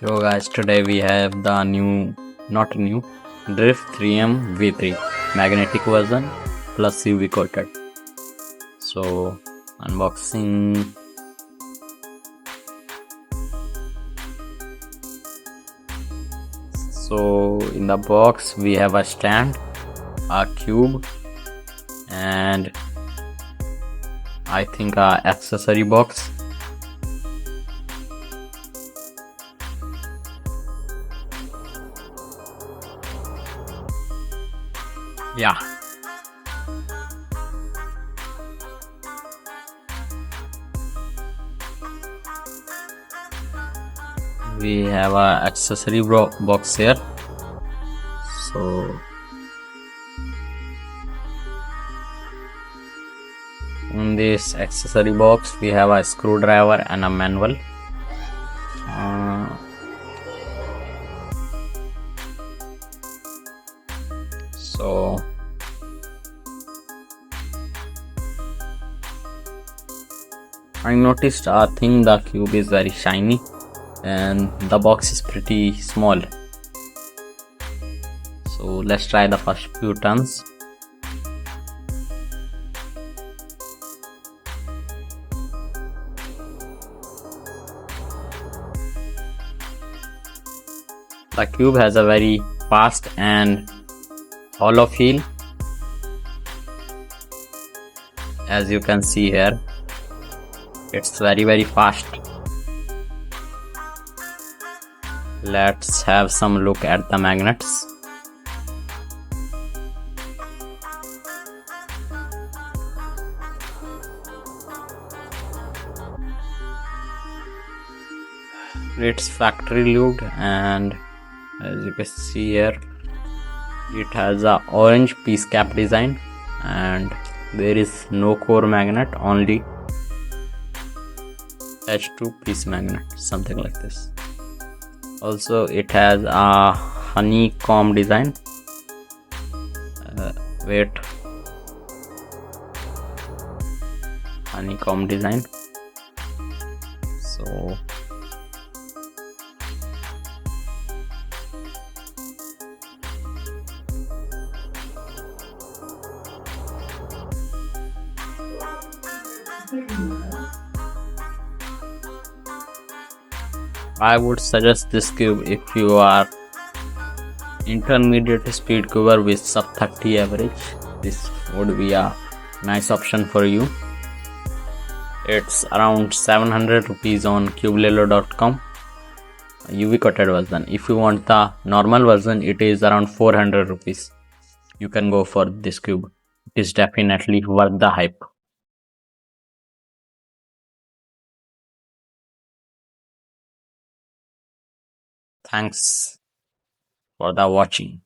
So guys, today we have the not new, Drift 3M V3 magnetic version plus UV coated. So unboxing. So in the box we have a stand, a cube, and I think a accessory box. Yeah. We have a accessory box here. So in this accessory box we have a screwdriver and a manual. So I noticed a thing, the cube is very shiny and the box is pretty small. So let's try the first few turns. The cube has a very fast and hollow feel, as you can see here. It's very fast. Let's have some look at the magnets. It's factory lubed, and as you can see here, it has a orange piece cap design and there is no core magnet, only H2 piece magnet, something like this. Also it has a honeycomb design. Honeycomb design. So I would suggest this cube if you are intermediate speed cuber with sub 30 average. This would be a nice option for you. It's around 700 rupees on Cubelelo.com, UV coated version. If you want the normal version, it is around 400 rupees. You can go for this cube. It is definitely worth the hype. Thanks for watching.